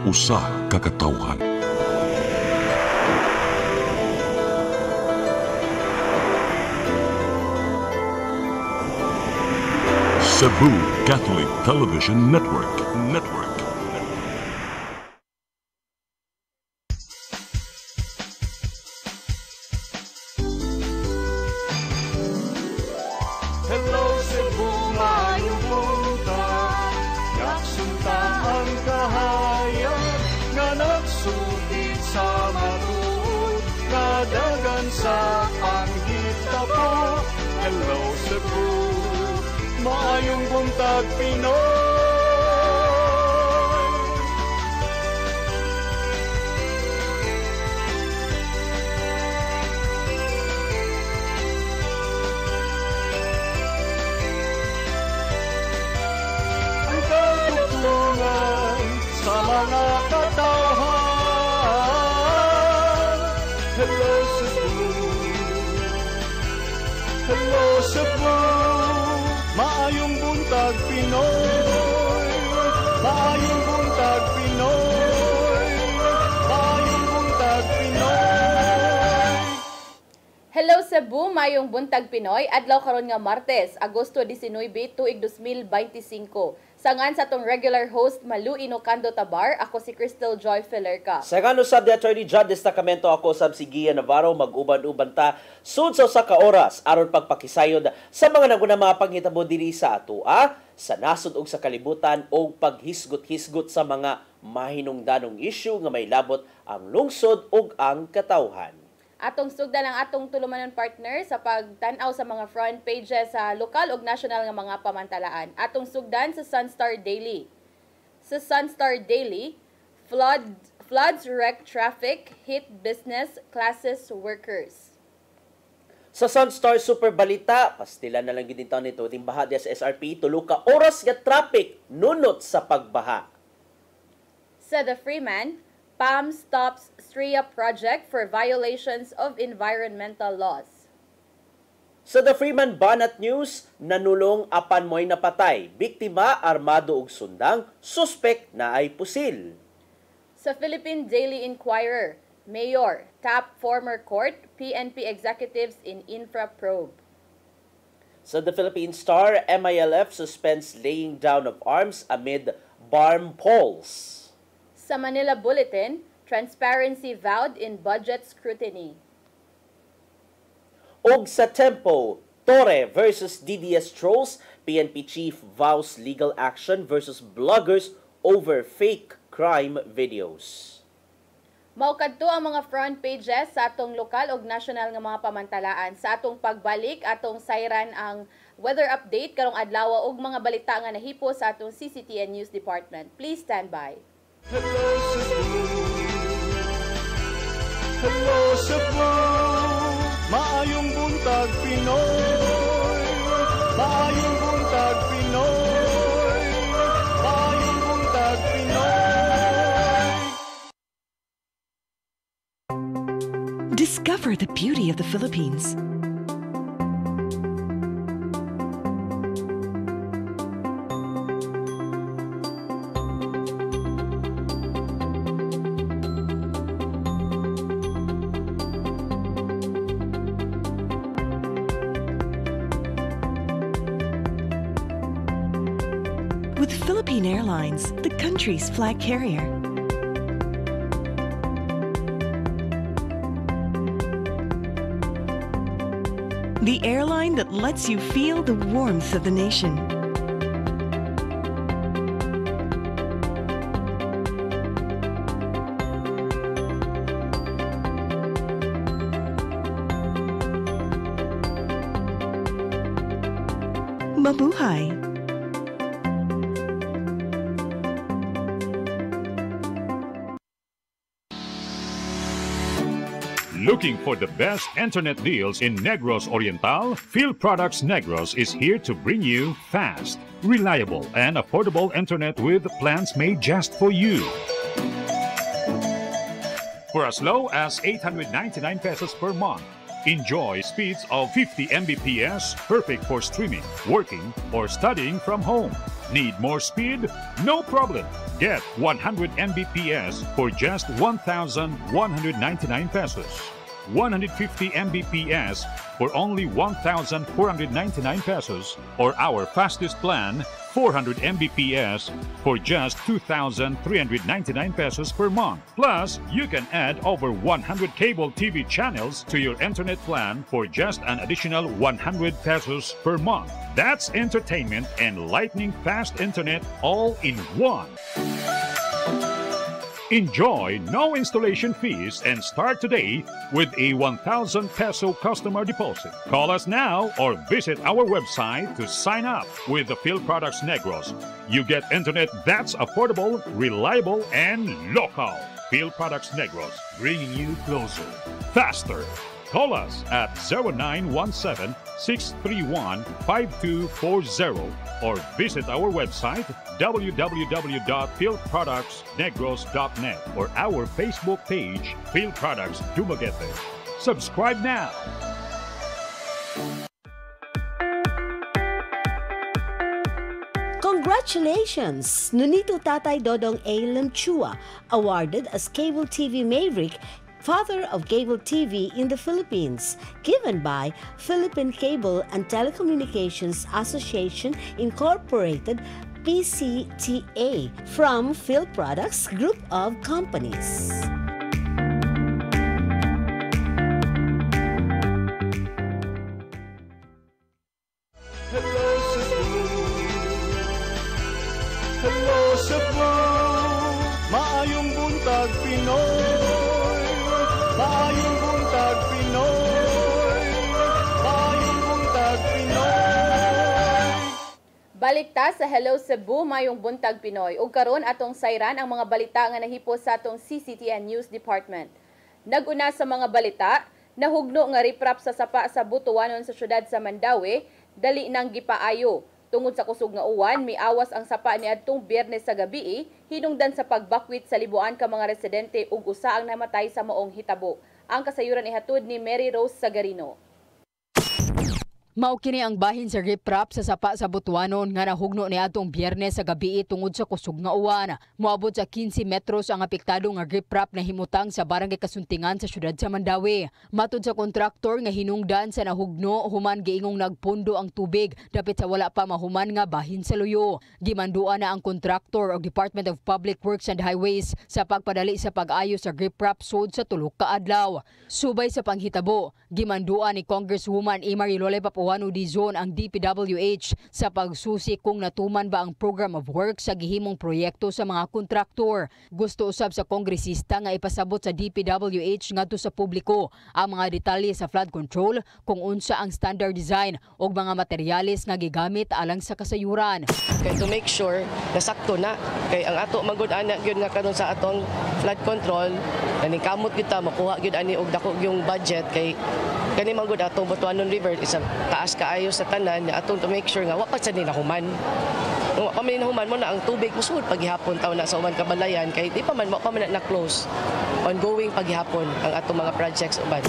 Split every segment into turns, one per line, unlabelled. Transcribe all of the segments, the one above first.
usa ka katawhan. Cebu Catholic Television Network.
Hello Cebu, maayong buntag. Yaksunta ang kahayag nga nagsulid sa matuod, nadagan sa panghitabo. Hello Cebu, maayong buntag Pinoy. Ang katutulungan sa mga katawhan. Hello Cebu, hello Cebu, maayong buntag Pinoy, maayong buntag Pinoy, maayong buntag Pinoy.
Hello Cebu, maayong buntag Pinoy, adlaw karon nga Martes, Agosto 19, tuig 2025. Sangan sa tong regular host Malu Inocando Tabar, ako si Crystal Joy Felerca.
Sagano sab the Attorney John Destacamento, ako sab si Gia Navarro, mag-uban-uban ta sud sa usa ka oras aron pagpakisayod sa mga naguna mga panghitabo diri sa atua, sa nasod ug sa kalibutan o paghisgot-hisgot sa mga mahinungdanong issue nga may labot ang lungsod ug ang katawhan.
Atong sugdan ang atong tulumanon partner sa pagtan-aw sa mga front pages sa lokal ug national nga mga pamantalaan. Atong sugdan sa Sunstar Daily. Sa Sunstar Daily, floods wreck traffic, hit business classes workers.
Sa Sunstar Super Balita, pastilan na lang gid nito nito timbaha sa SRP, tulo ka oras nga traffic nunot sa pagbaha.
Sa The Freeman, PAM stops STRIA project for violations of environmental laws.
Sa The Freeman Banat News, nanulong apan mo'y napatay. Biktima, armado ug sundang, suspek na ay pusil.
Sa Philippine Daily Inquirer, Mayor, tap former court, PNP executives in infra probe.
Sa The Philippine Star, MILF suspends laying down of arms amid BARM polls.
Sa Manila Bulletin, transparency vowed in budget scrutiny.
Og sa Tempo, Torre versus DDS trolls, PNP chief vows legal action versus bloggers over fake crime videos.
Maukadto ang mga front pages sa atong lokal ug national nga mga pamantalaan. Sa atong pagbalik, atong sayran ang weather update karong adlaw ug mga balita nga nahipo sa atong CCTN News Department. Please stand by.
Hello Cebu, hello Cebu, maayong buntag Pinoy, maayong buntag Pinoy, maayong buntag Pinoy.
Discover the beauty of the Philippines. With Philippine Airlines, the country's flag carrier. The airline that lets you feel the warmth of the nation. Mabuhay!
Looking for the best internet deals in Negros Oriental? Field Products Negros is here to bring you fast, reliable, and affordable internet with plans made just for you. For as low as 899 pesos per month, enjoy speeds of 50 Mbps, perfect for streaming, working, or studying from home. Need more speed? No problem. Get 100 Mbps for just 1,199 pesos. 150 Mbps for only 1,499 pesos, or our fastest plan, 400 Mbps for just 2,399 pesos per month. Plus, you can add over 100 cable TV channels to your internet plan for just an additional 100 pesos per month. That's entertainment and lightning fast internet all in one. Enjoy no installation fees and start today with a 1,000 peso customer deposit. Call us now or visit our website to sign up with the Phil Products Negros. You get internet that's affordable, reliable, and local. Phil Products Negros, bringing you closer, faster. Call us at 0917-631-5240 or visit our website www.philproductsnegros.net or our Facebook page, Phil Products Dumaguete. Subscribe now.
Congratulations! Nunito Tatay Dodong A. Lamchua, awarded as Cable TV Maverick, Father of Cable TV in the Philippines, given by Philippine Cable and Telecommunications Association Incorporated, PCTA, from Phil Products Group of Companies.
Hello Cebu, hello Cebu, maayong buntag Pinoy, maayong buntag Pinoy, maayong buntag Pinoy.
Balik ta sa Hello Cebu, mayong buntag Pinoy. Ug karon atong sayran ang mga balita nga nahipos sa atong CCTN News Department. Naguna sa mga balita, nahugno nga riprap sa sapa sa Butuanon sa syudad sa Mandaue, dali nang gipaayo. Tungod sa kusog nga uwan, miawas ang sapa niadtong Biyernes sa gabi, hinungdan sa pagbakwit sa libuan ka mga residente ug usa ang namatay sa maong hitabo. Ang kasayuran ihatod ni Mary Rose Sagarino.
Mao kini ang bahin sa riprap sa sapa sa Butuanon nga nahugno niadtong Biyernes sa gabi tungod sa kusog nga uwan. Moabot sa 15 metros ang apektado nga riprap na himutang sa barangay Kasuntingan sa syudad sa Mandaue. Matud sa kontraktor nga hinungdan sa nahugno, human giingong nagpundo ang tubig dapit sa wala pa mahuman nga bahin sa luyo. Gimanduan na ang kontraktor og Department of Public Works and Highways sa pagpadali sa pag-ayo sa riprap sud sa tulo ka adlaw. Subay sa panghitabo, gimanduan ni Congresswoman Marilole Papuano Dizon ang DPWH sa pagsusi kung natuman ba ang program of work sa gihimong proyekto sa mga kontraktor. Gusto usab sa kongresista nga ipasabot sa DPWH ngadto sa publiko ang mga detalye sa flood control, kung unsa ang standard design ug mga materyales nga gigamit alang sa kasayuran.
Kay to make sure na sakto na kay ang ato magud ana gyud nga karon sa atong flood control kaning kamot kita makuha gyud ani og dako yung budget kay kani magud atong Butuanon River isa taas kaayo sa tanan nga atong to make sure nga wa pa sa ninahuman. Wa pa man ninahuman mo na ang tubig musud paghihapon taw na sa uban kabalayan kay di pa man na close. Ongoing paghihapon ang atong mga projects uban.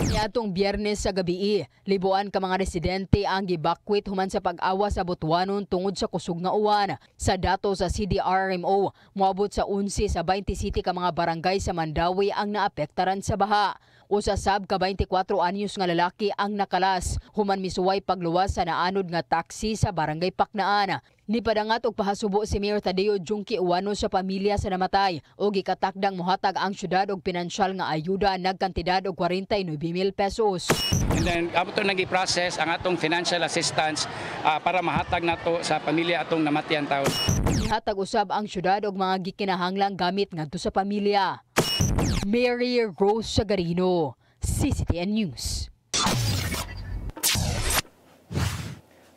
Niadtong Biyernes sa gabi, libuan ka mga residente ang gibakwit human sa pag-awa sa Butuanon tungod sa kusog nga uwan. Sa dato sa CDRMO, moabot sa 11 sa 20 city ka mga barangay sa Mandaue ang naapektaran sa baha. Usa sab ka 24 anyos nga lalaki ang nakalas human misuway pagluwas sa naanod nga taxi sa barangay Paknaan. Nipadangat og pahasubo si Mayor Tadeo Junki Uwano sa pamilya sa namatay ug gikatakdang mohatag ang syudad og pinansyal nga ayuda nagkantidad og 49,000 pesos.
And then ato nagi-process ang atong financial assistance para mahatag nato sa pamilya atong namatyan taon.
Ihatag usab ang syudad og mga gikinahanglang gamit ngadto sa pamilya. Mary Rose Sagarino, CCTN News.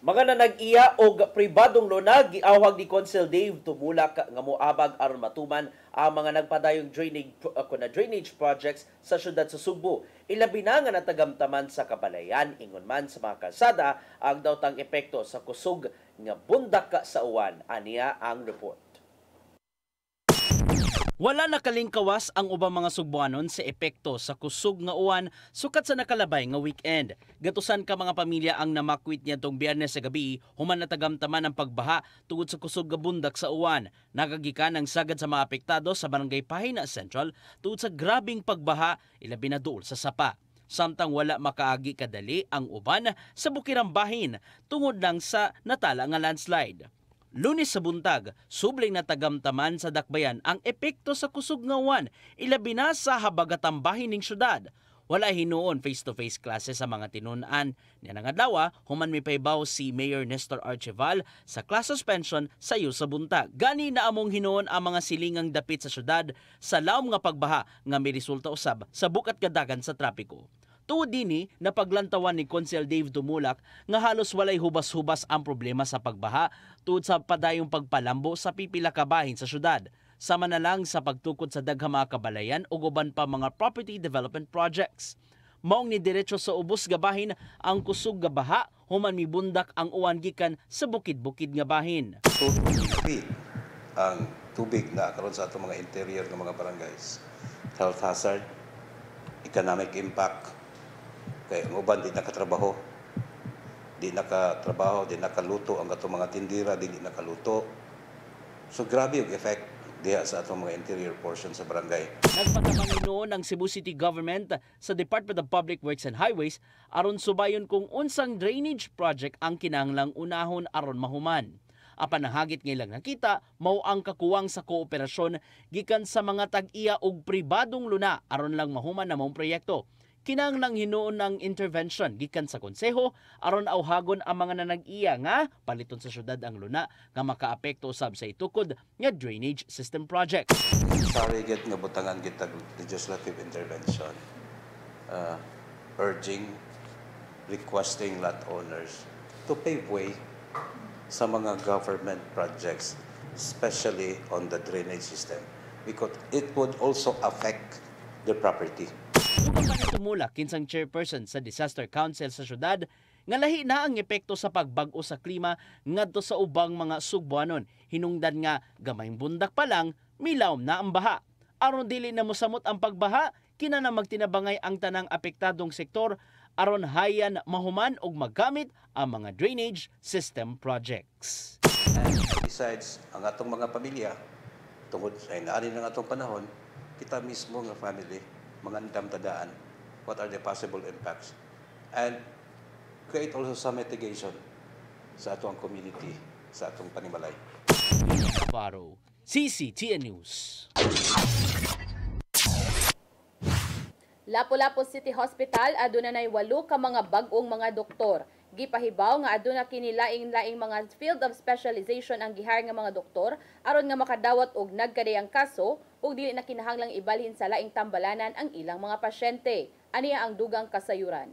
Mga nanag-iya og pribadong lunag giawhag ni Consul Dave Tumulak nga moabag aron matuman ang mga nagpadayong drainage projects sa syudad sa Subo. Ilabi na nga natagamtaman sa kabalayan ingon man sa mga kalsada ang dawtang epekto sa kusog nga bundak sa uwan. Aniya ang report. Wala nakalingkawas ang ubang mga Sugbuanon sa epekto sa kusog nga uwan sukat sa nakalabay nga weekend. Gatusan ka mga pamilya ang namakwit niya tong Biyernes sa gabi human natagamtaman ang pagbaha tungod sa kusog nga bundak sa uwan. Nagagikan ang sagad sa mga apektado sa Barangay Pahina Central tungod sa grabing pagbaha ilabi na duol sa sapa. Samtang wala makaagi kadali ang uban sa Bukirang Bahin tungod lang sa natala nga landslide. Lunes sa buntag, subling natagamtaman sa dakbayan ang epekto sa kusog nga uwan, ilabi na sa habagatang bahin ning syudad. Wala hinuon face-to-face classes sa mga tinunan. Niya nga adlaw, human may paybaw si Mayor Nestor Archival sa class suspension sa iyo sa buntag. Gani na among hinuon ang mga silingang dapit sa syudad sa lawom nga pagbaha nga may resulta usab sa bukat kadagan sa trapiko. Tuod dini na paglantawan ni Consel Dave Dumulak nga halos walay hubas-hubas ang problema sa pagbaha tuod sa padayong pagpalambo sa pipila ka bahin sa syudad. Sama na lang sa pagtukod sa daghang mga kabalayan ug uban pa mga property development projects. Maong ni diretso sa ubos nga bahin ang kusog nga baha human mibundak ang uwan gikan sa bukid-bukid nga bahin.
Ang tubig na karon sa atong mga interior ng mga barangays. Health hazard, economic impact, kaya ang uban di nakatrabaho, di nakaluto ang atong mga tindira, di nakaluto. So grabe yung effect diya sa atong mga interior portion sa barangay.
Nagpatamangin noon ang Cebu City Government sa Department of Public Works and Highways aron subayon kung unsang drainage project ang kinahanglang unahon aron mahuman. Apan nahagit ngaylang nakita, mao ang kakuwang sa kooperasyon gikan sa mga tag-iya ug pribadong luna aron lang mahuman na maong proyekto. Kinahanglang hinuon ng intervention gikan sa konseho aron auhagon ang mga nanag-iya nga paliton sa syudad ang luna nga makaapekto usab sa itukod nga drainage system project.
Sorry gid nga butangan kita legislative intervention, urging, requesting landowners to pave way sa mga government projects, especially on the drainage system, because it would also affect the property.
Sukan pa tumulak kinsang chairperson sa Disaster Council sa syudad nga lahi na ang epekto sa pagbag-o sa klima ngadto sa ubang mga Sugbuanon. Hinungdan nga gamayng bundak pa lang milawom na ang baha. Aron dili na mosamot ang pagbaha, kinahanglan magtinabangay ang tanang apektadong sektor aron hayan mahuman og magamit ang mga drainage system projects.
And besides ang atong mga pamilya tungod sa inaani ng atong panahon, kita mismo nga family mga damtadaan what are the possible impacts and create also some mitigation sa atong community, sa atong panimalay.
Baro, CCTN News.
Lapu-Lapu City Hospital aduna nay 8 ka mga bag-ong mga doktor. Gipahibaw nga aduna kini laing-laing mga field of specialization ang gihire nga mga doktor aron nga makadawat og nagkadayang kaso ug dili na kinahanglang ibalhin sa laing tambalanan ang ilang mga pasyente. Aniya ang dugang kasayuran.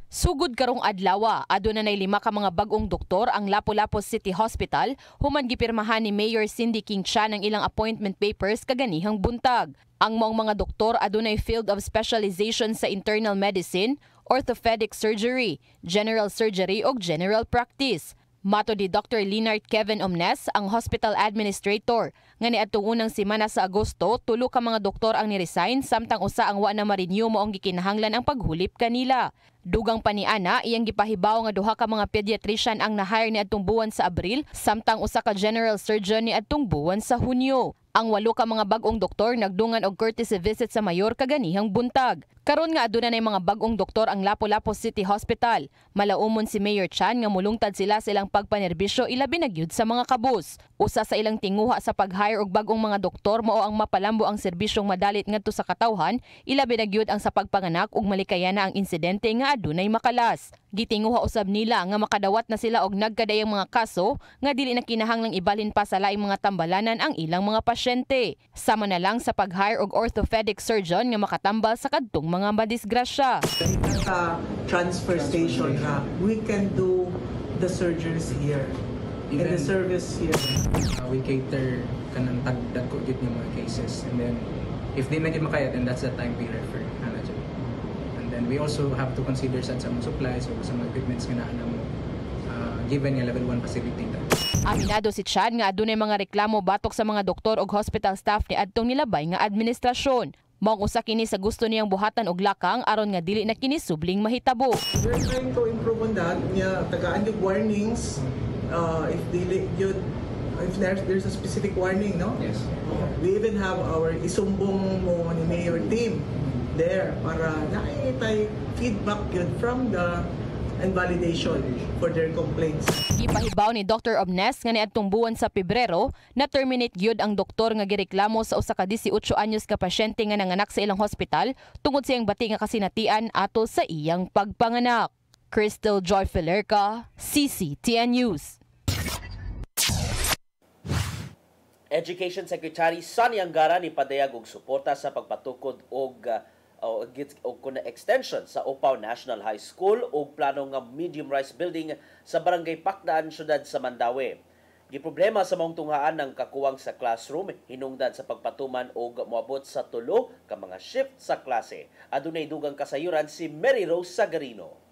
Sugod karong adlaw, aduna nay 5 ka mga bag-ong doktor ang Lapu-Lapu City Hospital human gipirmahan ni Mayor Cindy King Chan ang ilang appointment papers kaganihang buntag. Ang mga doktor adunay field of specialization sa internal medicine, orthopedic surgery, general surgery ug general practice. Mato di Dr. Leonard Kevin Omnes, ang hospital administrator, nga niadtong unang semana sa Agosto, 3 ka mga doktor ang niresign samtang usa ang wa na ma-renew mo ang gikinahanglan ang paghulip kanila. Dugang pa ni ana, iyang gipahibaw nga 2 ka mga pediatrician ang na-hire niadtong buwan sa Abril samtang usa ka general surgeon niadtong buwan sa Hunyo. Ang 8 ka mga bag-ong doktor nagdungan og courtesy visit sa mayor kaganihang buntag. Karon nga aduna nay mga bag-ong doktor ang Lapu-Lapu City Hospital. Malaumon si Mayor Chan nga mulungtad sila sa ilang pagpanerbisyo ilabi na gyud sa mga kabus. Usa sa ilang tinguha sa pag-hire og bag-ong mga doktor mao ang mapalambo ang serbisyong madalit ngadto sa katawhan, ilabi na gyud ang sa pagpanganak ug malikayana ang insidente nga adunay makalas. Gitinguha usab nila nga makadawat na sila og nagkadayang mga kaso nga dili na kinahanglang ibalhin pa sa laing mga tambalanan ang ilang mga pasyente. Sama na lang sa pag-hire og orthopedic surgeon nga makatambal sa kadtong mga madisgrasya.
Sa transfer station na we can do the surgeries here. And the service here.
We cater kanang tagdag ko gid mga cases, and then if di na gid makaya, then that's the time we refer. And then we also have to consider sa mga supplies o sa mga equipments nga naa mo given yung level 1 facility.
Aminado si Chad nga adunay mga reklamo batok sa mga doktor ug hospital staff ni adtong nilabay nga administrasyon. Mao usa kini sa gusto niyang buhatan og lakang aron nga dili na kini subling mahitabo.
We're trying to improve on that. Tagaan yung warnings if there's a specific warning, no?
Yes.
We even have our isumbong mo ni Mayor team there para nakikita feedback yun from the and validation for their complaints.
Gipahibaw ni Dr. Obnes nga niadtong buwan sa Pebrero na terminate gyud ang doktor nga gireklamo sa usa ka 18 anyos ka pasyente nga nanganak sa ilang hospital tungod sa iyang bati nga kasinatian ato sa iyang pagpanganak. Crystal Joy Filerca, CCTN News.
Education Secretary Sonny Angara ni padayag og suporta sa pagpatukod og kuna extension sa Upaw National High School og plano nga medium rise building sa Barangay Pakdaan, syudad sa Mandawi. Giproblema sa maong tunghaan ng kakuwang sa classroom, hinungdan sa pagpatuman og moabot sa 3 ka mga shift sa klase. Adunay dugang kasayuran si Mary Rose Sagarino.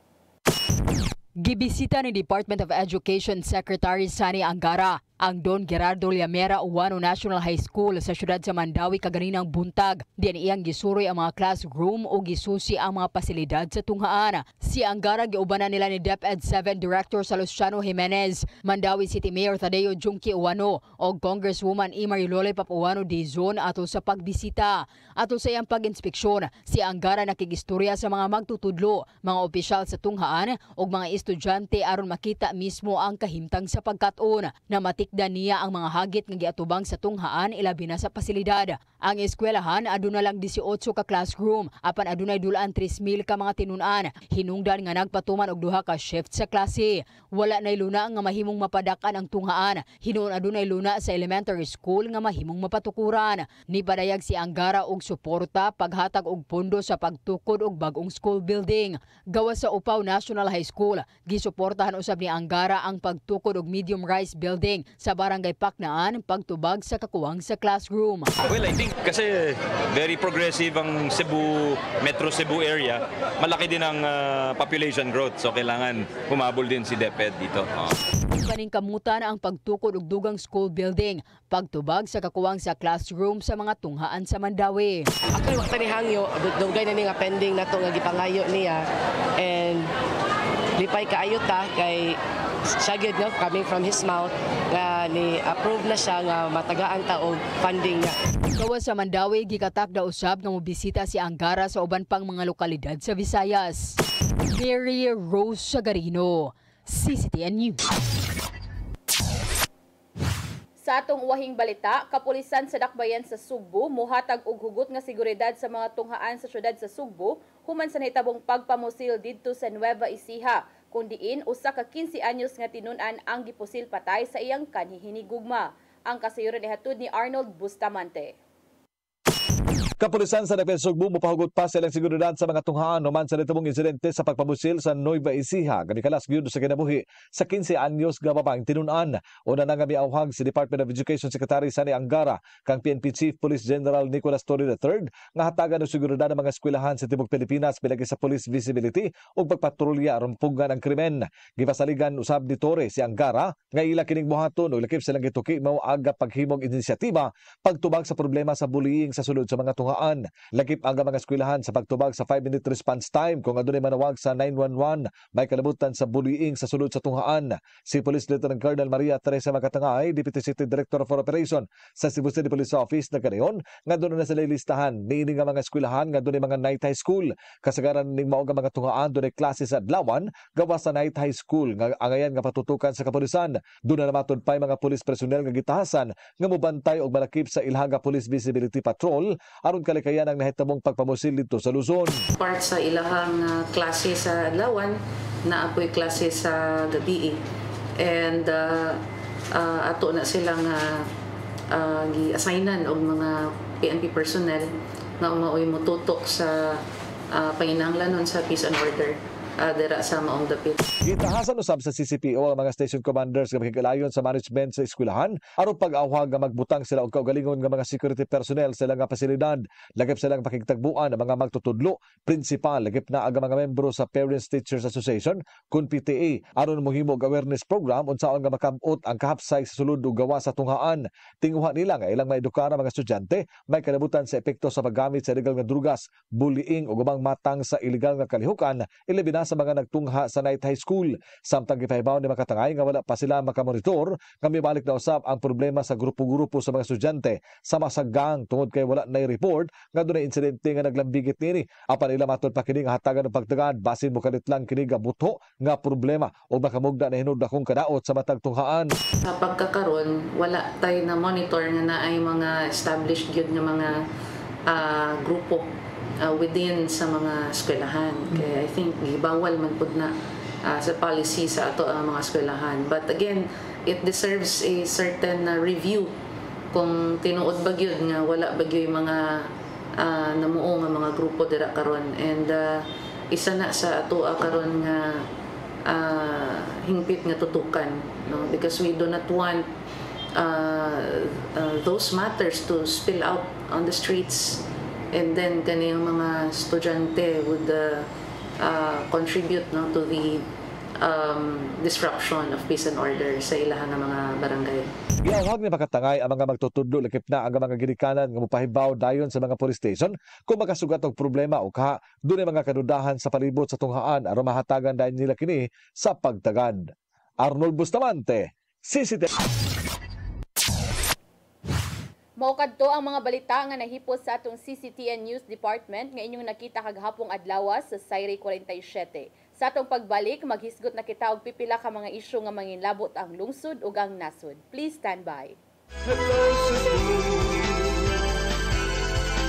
Gibisita ni Department of Education Secretary Sonny Angara ang Don Gerardo Llamera Uwano National High School sa syudad sa Mandawi kaganinang buntag. Diyan iyang gisuroy ang mga classroom o gisusi ang mga pasilidad sa tunghaan. Si Angara giubanan nila ni DepEd 7 Director Salustiano Jimenez, Mandawi City Mayor Tadeo Junki Uwano o Congresswoman Imarilole Papuano Dizon ato sa pagbisita. Ato sa iyang pag-inspeksyon, si Angara nakigistorya sa mga magtutudlo, mga opisyal sa tunghaan o mga estudyante aron makita mismo ang kahimtang sa pagkat-on na matikdan niya ang mga hagit nga giatubang sa tunghaan ilabi na sa pasilidad. Ang eskwelahan aduna lang 18 ka classroom apan adunay dulaan 3,000 ka mga tinun-an. Hinungdan nga nagpatuman og 2 ka shift sa klase. Wala nay luna nga mahimong mapadak-an ang tunghaan. Hinuon adunay luna sa elementary school nga mahimong mapatukuran. Nipadayag si Angara og suporta paghatag og pondo sa pagtukod og bag-ong school building. Gawas sa Upaw National High School, gisuportahan usab ni Angara ang pagtukod og medium rise building sa Barangay Paknaan pagtubag sa kakuwang sa classroom.
Well, I think kasi very progressive ang Cebu, Metro Cebu area. Malaki din ang population growth, so kailangan humabol din si DepEd dito.
Kaning kamutan ang pagtukod og dugang school building, pagtubag sa kakuwang sa classroom sa mga tunghaan sa Mandawi.
Actually, wakta ni Hangyo, dugay na ni nga pending na to nga gipangayo niya, and lipay kaayo ta kay siya gyud no, coming from his mouth nga ni approve na siya nga matagaan ta og funding niya.
Gawas sa Mandawi, gikatak daw usab nga mobisita si Angara sa uban pang mga lokalidad sa Visayas. Mary Rose Sagarino, CCTN News.
Sa atong uwahing balita, kapulisan sa Dakbayan sa Sugbo muhatag og hugot nga seguridad sa mga tunghaan sa syudad sa Sugbo human sa nahitabong pagpamusil didto sa Nueva Ecija, kun diin usa ka 15 anyos nga tinun-an ang gipusil patay sa iyang kanhihinigugma. Ang kasayuran ihatod ni Arnold Bustamante.
Kapulisan sa Dakbayan Sugbo mopahugot pa silang seguridad sa mga tunghaan human sa nahitabong insidente sa pagpamusil sa Nueva Ecija gamikalas gyud sa kinabuhi sa 15 anyos nga babaeng tinun-an. Una na nga miawhag si Department of Education Secretary Sonny Angara kang PNP Chief Police General Nicolas Torre III nga hatagan og seguridad ng mga eskwelahan sa tibuok Pilipinas bilagi sa police visibility ug pagpatrolya aron pugan ang krimen. Gipasaligan usab ni Torre si Angara nga ila kining buhaton ug lakip silang gituki mao aga paghimong inisyatiba pagtubag sa problema sa bullying sa sulod sa mga tunghaan. Lakip ang mga eskwelahan sa pagtubag sa 5-minute response time kung adunay manawag sa 911 may kalabutan sa bullying sa sulod sa tunghaan. Si Police Lieutenant Colonel Maria Teresa Makatangay, Deputy City Director for Operation sa Cebu City Police Office na kanayon, nga doon na sila listahan niini nga mga eskwelahan nga doon mga night high school. Kasagaran ning mao nga mga tunghaan doon klase sa adlawan gawas sa night high school nga angayan nga patutukan sa kapulisan. Doon na namatod pa mga police personnel nga gitahasan nga mobantay og malakip sa Ilhaga Police Visibility Patrol aron kalikayan ang nahitabong pagpamusil dito sa Luzon.
Part sa ilahang klase sa adlawan na apoy klase sa gabi and ato na silang gi-assignan og mga PNP personnel na umaoy motutok sa panginahanglanon sa peace and order dira sa maong dapit.
Gitahasan usab sa CCPO ang mga station commanders nga makigalayon sa management sa eskwelahan aron pag-awhag nga magbutang sila og kaugalingon nga mga security personnel sa ilang pasilidad. Lagip silang pakigtagbuan ang mga magtutudlo, principal, lagip na ang mga membro sa Parents Teachers Association kun PTA aron mohimo og awareness program unsaon nga makabot ang kahapsay sa sulod ug gawa sa tunghaan. Tinguha nila nga ilang maedukar ang mga estudyante may kanabutan sa epekto sa paggamit sa illegal nga drugas, bullying ug ubang matang sa illegal nga kalihukan, ilabi na sa mga nagtungha sa night high school. Samtang gipahibaw ni makatangay nga wala pa sila makamonitor nga mibalik na usab ang problema sa grupo-grupo sa mga estudyante sa masagang tungod kay wala na report nga dunay insidente nga naglambigit nini. Apan ila matud pa kini nga hatagan ng pagtagad basin mo kalit lang kini nga buto nga problema o makamugda na hinud akong kadaot sa matag tunghaan.
Sa pagkakaroon, wala tayo na monitor nga na ay mga established gyud nga mga grupo within sa mga eskwelahan. Kaya I think gibawal man pud na sa policy sa ato ang mga eskwelahan. But again, it deserves a certain review kung tinuod ba gyud nga wala ba gyud yung mga namuo nga mga grupo dira karon. And isa na sa ato karon nga hingpit nga tutukan, no? Because we do not want those matters to spill out on the streets, and then kaniyang mga estudyante would contribute, no, to the disruption of peace and order sa ilahang mga barangay.
Giawhag ni makatangay ang mga magtutudlo lakip na ang mga ginikanan nga mopahibaw dayon sa mga police station kung makasugat og problema o kaha dunay mga kadudahan sa palibot sa tunghaan aron mahatagan dayon nila kini sa pagtagad. Arnold Bustamante, CCTV.
Maukadto ang mga balita nga nahipos sa atong CCTN News Department nga inyong nakita kagahapong adlaw sa Sayri 47. Sa atong pagbalik, maghisgot na kita og pipila ka mga isyu nga manginlabot ang lungsod ug ang nasod. Please stand by.
Hello Cebu,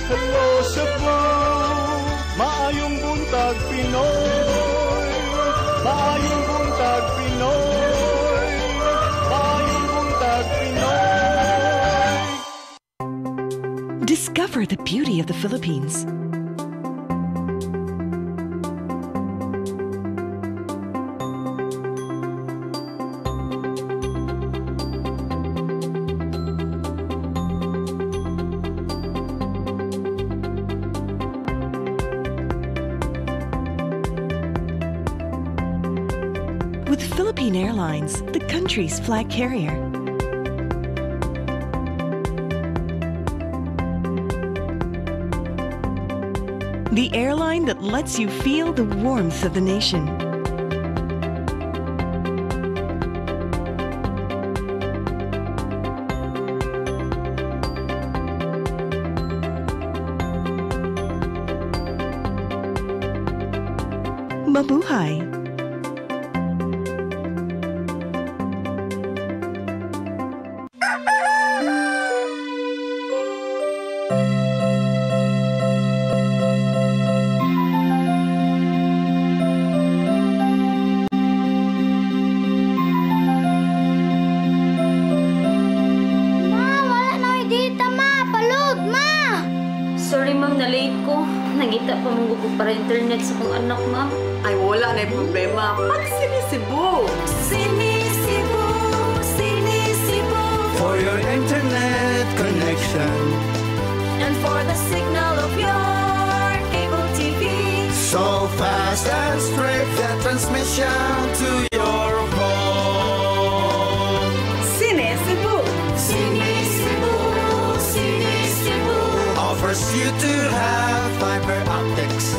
hello Cebu, maayong buntag Pinoy, maayong buntag Pinoy, maayong buntag Pinoy.
Discover the beauty of the Philippines. With Philippine Airlines, the country's flag carrier. The airline that lets you feel the warmth of the nation. Mabuhay!
Nangita pa mong gugog para internet sa kong anak, ma'am.
Ay, wala na yung problema. Pag-Sinisibu!
Sinisibu! Sinisibu! For your internet connection
And for the signal of your cable TV.
So fast and straight, the transmission to your home.
Sinisibu!
Sinisibu! Sinisibu! Offers you to have fiber optics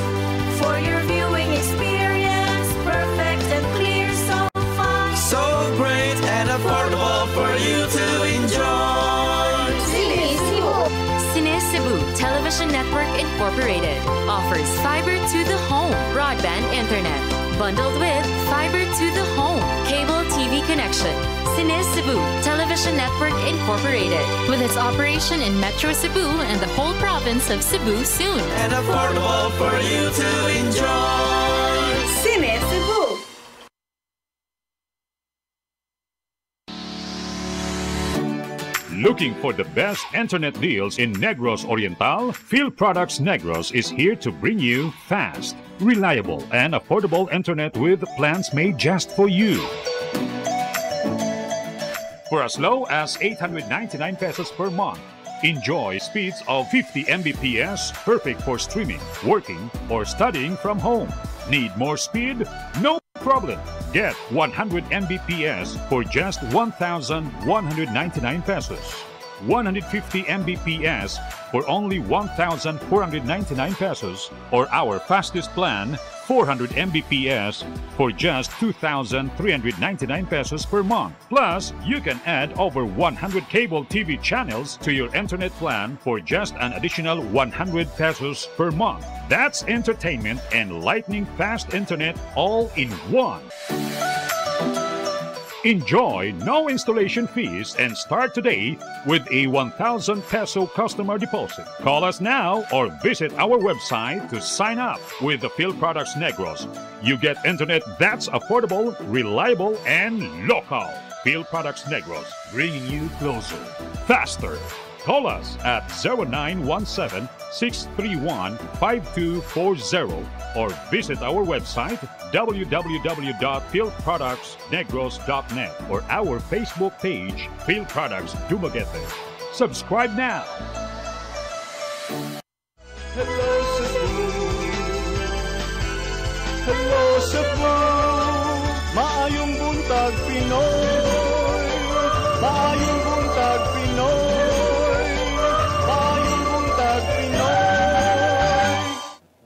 For your viewing experience, perfect and clear, so fine.
so great and affordable for you to enjoy.
Sinisibu!
Sinisibu Television Network Incorporated offers fiber to the home broadband internet bundled with fiber to the home cable TV connection. Sinisibu Television Network Incorporated with its operation in Metro Cebu and the whole province of Cebu soon.
And affordable for you to enjoy.
Sinisibu!
Looking for the best internet deals in Negros Oriental? Phil Products Negros is here to bring you fast, reliable and affordable internet with plans made just for you. For as low as 899 pesos per month, enjoy speeds of 50 Mbps, perfect for streaming, working, or studying from home. Need more speed? No problem. Get 100 Mbps for just 1,199 pesos. 150 Mbps for only 1,499 pesos, or our fastest plan, 400 Mbps for just 2,399 pesos per month. Plus, you can add over 100 cable TV channels to your internet plan for just an additional 100 pesos per month. That's entertainment and lightning fast internet all in one. Enjoy no installation fees and start today with a 1,000 peso customer deposit. Call us now or visit our website to sign up with the Phil Products Negros. You get internet that's affordable, reliable, and local. Phil Products Negros, bringing you closer, faster. Call us at 0917-631-5240 or visit our website www.philproductsnegros.net or our Facebook page, Phil Products Dumaguete. Subscribe now.
Hello Cebu, hello Cebu, maayong buntag Pinoy, maayong buntag Pinoy, maayong buntag Pinoy.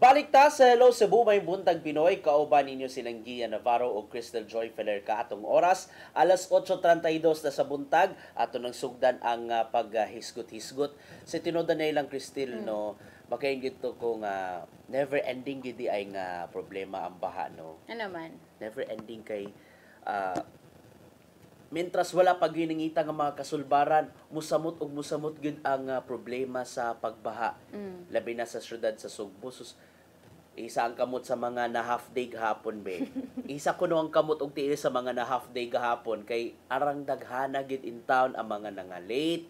Balik ta sa Hello Cebu, may buntag Pinoy. Kauban ninyo silang Gia Navarro o Crystal Joy Feller kaatong oras. Alas 8:32 na sa buntag. Ato nang sugdan ang paghisgot-hisgot. Si tinodan na ilang Crystal, no, makaingit to kung never ending gidi ay nga problema ang baha, no.
Ano man?
Never ending kay Mientras wala pag giningita nga mga kasulbaran, musamot ug musamot gid ang problema sa pagbaha. Labi na sa syudad sa Sugbo. Isa ang kamot sa mga na half day gahapon be. Isa kuno ang kamot og tiil sa mga na half day gahapon kay arang daghana gid in town ang mga nga late.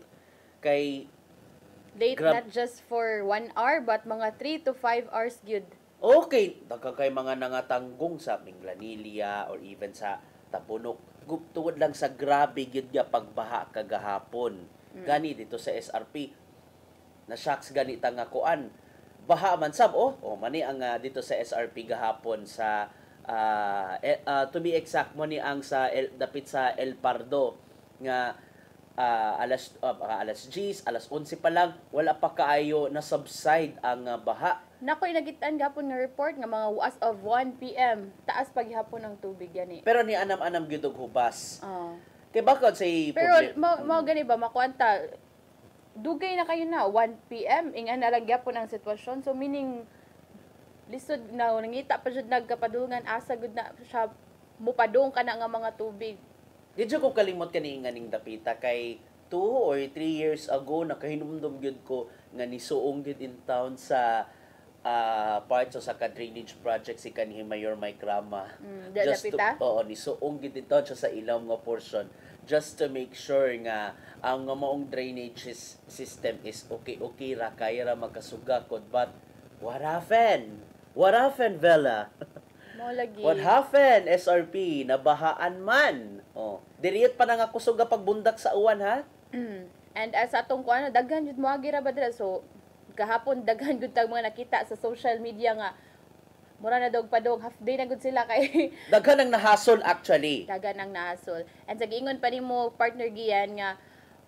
Kay
late not just for 1 hour but mga 3 to 5 hours gyud.
Okay, dagka kay mga nangatanggong sa Minglanilia or even sa Tabunok. Tungod lang sa grabe gyud nga pagbaha kagahapon. Gani dito sa SRP. Na shocks gani ta nga kuan. Baha man sab mani ang dito sa SRP gahapon sa to be exact mo ni ang sa dapit sa El Pardo nga alas 10, alas 11 pa lang wala pa kaayo na subside ang baha.
Nakoy nagitan gapon nga report nga mga as of 1 PM taas paghapon ang tubig gani.
Pero ni anam-anam gyud og hubas. Kay bakod sa
pero mao gani ba makuanta dugay na kayo na 1 PM ingan na lang gyapon ang sitwasyon, so meaning lisod na nangita pa jud nagkapadungan asa gud na siya mupadung kana nga mga tubig.
Di ko kalimot kani nga ning dapita kay 2 or 3 years ago nakahinumdum gyud ko nga nisuong gyud in town sa parts sa ka-drainage project si kanhi Mayor Mike Rama. Just to, nisuong gyud in town siya sa ilaw nga portion just to make sure nga ang maong drainage system is okay ra kaya ra makasugakod, but what happened? What happened, Vela?
Mo lagi.
What happened, SRP? Nabahaan man. Diriyot pa nga kusog pagbundak sa uwan, ha?
And as atong kuan daghan jud moagi ra ba dira, so kahapon daghan gud tag mga nakita sa social media nga mura na dog padong half day na gud sila kay
daghan ang nahasol actually.
Daghan ang nahasol. And sa giingon pa nimo partner Gian nga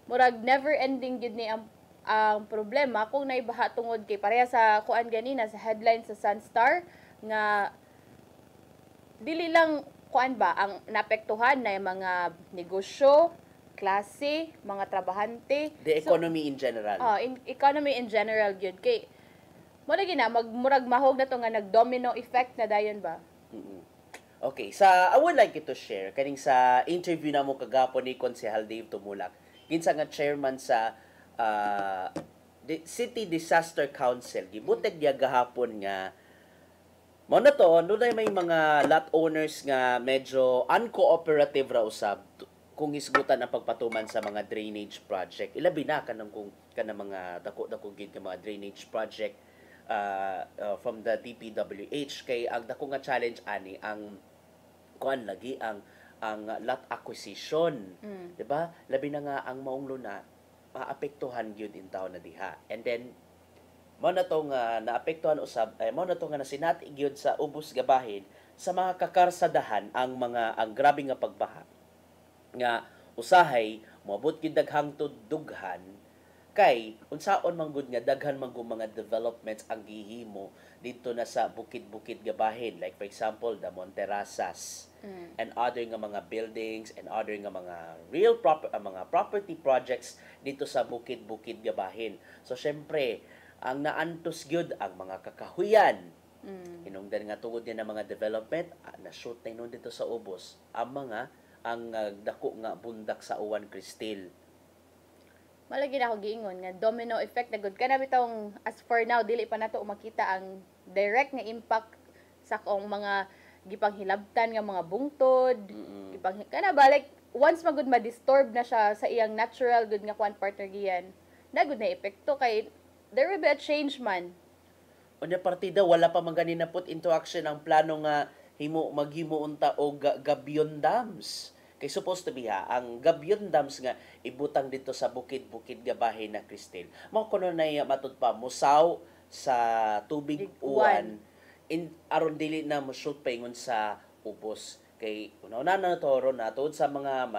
murag never ending gid ni ang problema kung naibaha tungod kay pareha sa kuan ganina sa headline sa Sunstar nga dili lang kuan ba ang naapektuhan na yung mga negosyo, klase, mga trabahante,
the economy in general.
Economy in general gyud kay mo lagi na magmurag mahog na to nga nag-domino effect na dayon ba.
Okay, I would like you to share kaning sa interview na mo kagapon ni Konsehal Dave Tumulak, kinsa nga chairman sa City Disaster Council. Gibuteg niya gahapon nga mo na to, nunay may mga lot owners nga medyo uncooperative ra usab kung hisgutan ang pagpatuman sa mga drainage project. Ilabi na kanang mga dako-dako gid nga mga drainage project from the DPWH kay ang dako nga challenge ani ang kuan lagi ang lot acquisition, di ba? Labi na nga ang maong luna maapektuhan gyud in taon na diha. And then mao na to nga naapektuhan usab mao na to nga nasinati gyud sa ubos gabahin sa mga kakarsadahan ang grabe nga pagbaha nga usahay moabot gyud daghang dughan kay unsaon man gud nga daghan man gud mga developments ang gihimo dito na sa bukid-bukid gabahin, like for example the Monterasas and other nga mga buildings and other nga mga mga property projects dito sa bukid-bukid gabahin. So syempre ang naantos gyud ang mga kakahuyan. Hinungdan nga tungod niya ng mga development na-shoot na inon dito sa ubos ang dako nga bundak sa Uwan Cristil.
Malagi na ako giingon nga domino effect na good kana bitong as for now dili pa nato makita ang direct nga impact sa kung mga gipanghilabtan nga mga bungtod kana balik once magud ma-disturb na siya sa iyang natural good nga kwan partner giyan na good na epekto kay there will be a change man.
Unya partida wala pa man gani na put into action ang plano nga maghimo unta og Gabion Dams. Kay supposed to be ang Gabion Dams nga ibutang dito sa bukid-bukid gabahin na Cristil. Mao kuno na matud pa musaw sa tubig uwan aron dili na mo-shoot paingon sa ubos. Kay una na toro na tuod sa mga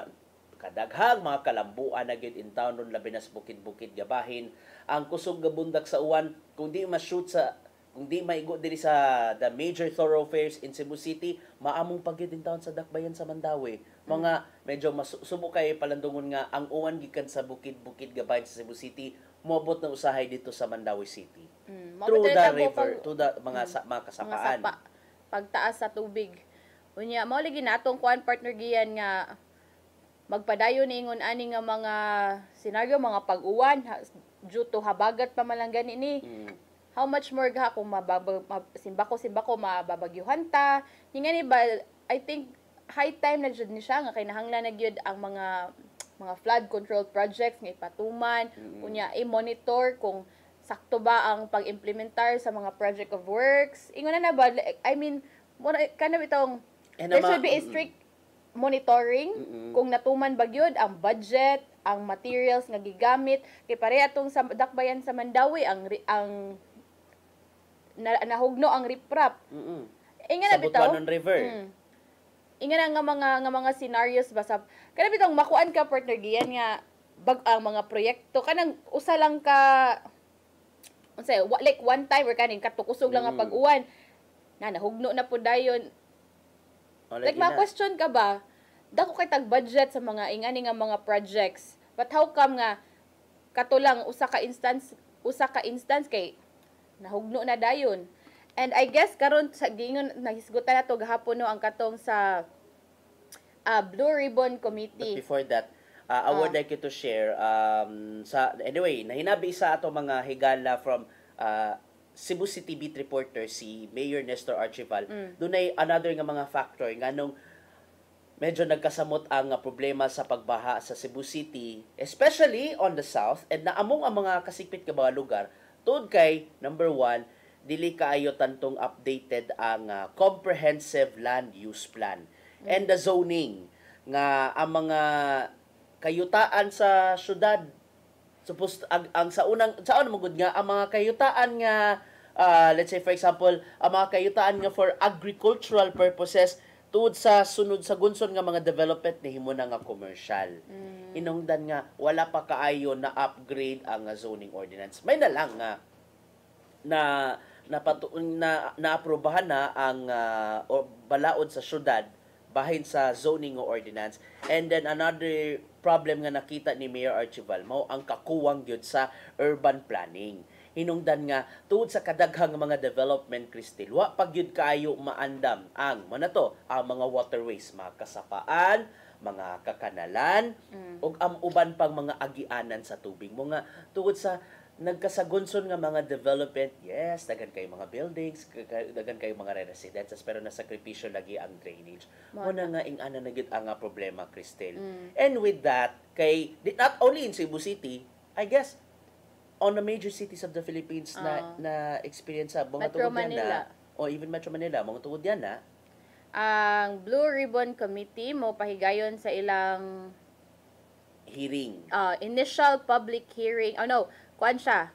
kadaghang mga kalambuan na gyud in town ron labi na sa bukid-bukid gabahin. Ang kusog nga bundak sa uwan kung di ma-shoot kung di maigo diri sa the major thoroughfares in Cebu City, maamong pagyud in town sa Dakbayan sa Mandawi. Mga medyo subo kay palandungon nga ang uwan gikan sa bukid-bukid gabahin sa Cebu City, moabot na usahay dito sa Mandawi City. Through the river, to the mga kasapaan.
Mga pagtaas sa tubig. Unya mao lagi natong kuan partner giyan nga magpadayon niingon ani nga mga senaryo mga pag-uwan due to habagat pa man lang gani ni. How much more ga kung simbako mababagyuhan ta. Nga ni ba, I think high time na jud ni siya nga kay nahanglan na gyud ang mga flood control projects nga ipatuman, unya i-monitor kung sakto ba ang pag-implementar sa mga project of works. Ingon na ba, I mean, kana bitong there should be a strict monitoring kung natuman ba gyud ang budget, ang materials nga gigamit kay pareha tong sa Dakbayan sa Mandawi ang nahugno ang riprap. Inga na bitaw.
Sa Butuanon River.
Inga na nga mga scenarios ba sa kana bitong makuan ka partner giyan nga ang mga proyekto kanang usa lang ka unsay like one time or kaning katukusog lang nga pag-uwan na nahugno na pud dayon. Like ma-question ka ba dako kay tag budget sa mga ingani nga mga projects but how come nga katulang usa ka instance kay nahugno na dayon. And I guess karon sa gingon nahisgutan nato gahapon no ang katong sa Blue Ribbon Committee.
But before that, I would like you to share anyway, nahinabi sa ato mga higala from Cebu City Beat reporter si Mayor Nestor Archival. Dunay another nga mga factor nganong medyo nagkasamot ang problema sa pagbaha sa Cebu City, especially on the south and naamong ang mga kasikpit nga mga lugar. Tod kay, number 1, dili kaayo tantong updated ang comprehensive land use plan and the zoning nga ang mga kayutaan sa syudad supposed ang sa unang magud nga ang mga kayutaan nga let's say for example ang mga kayutaan nga for agricultural purposes tuod sa sunod sa gunson nga mga development ni himo na nga commercial. Inungdan nga wala pa kaayo na upgrade ang zoning ordinance. May na lang nga na-aprobahan na ang balaod sa syudad bahin sa zoning ordinance. And then another problem nga nakita ni Mayor Archival mao ang kakuwang gyud sa urban planning. Hinungdan nga tuod sa kadaghang mga development Cristil wa pa gyud kaayo maandam ang ang mga waterways, mga kasapaan, mga kakanalan ug ang uban pang mga agianan sa tubig mo nga tuod sa nagkasagunson nga mga development. Yes, daghan kay mga buildings, daghan kay mga residences pero nasakripisyo lagi ang drainage. Muna nga ingana na gyud ang problema Cristil. And with that kay not only in Cebu City, I guess on the major cities of the Philippines na experience sa mga
Metro
tungod yan
Manila.
na, o even Metro Manila, mga tungod yan na,
ang Blue Ribbon Committee mo pahigayon sa ilang
hearing.
Initial public hearing. Kuan siya.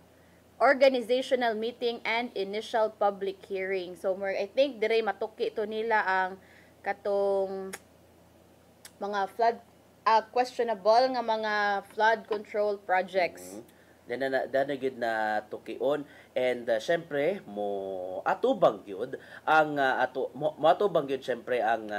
Organizational meeting and initial public hearing. So, I think dire matuki to nila ang katong mga flood questionable nga mga flood control projects.
Dana gyud na tukion, and syempre mo atubang gyud ang atubang gyud syempre ang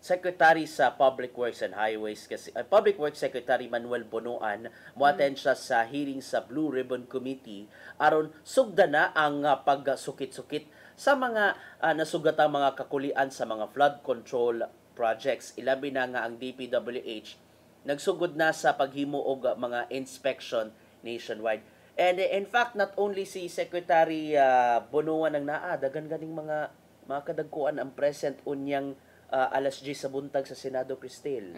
Secretary sa Public Works and Highways kasi Public Works Secretary Manuel Bonoan mo-attend siya sa hearing sa Blue Ribbon Committee aron sugdan na ang pagsukit-sukit sa mga nasugatang mga kakulian sa mga flood control projects. Ilabi na nga ang DPWH nagsugod na sa paghimo og mga inspection nationwide. And in fact, not only si Secretary Bonoan ang dagan ganing mga kadagkuan ang present unyang alas 10 sa buntag sa Senado, Cristel.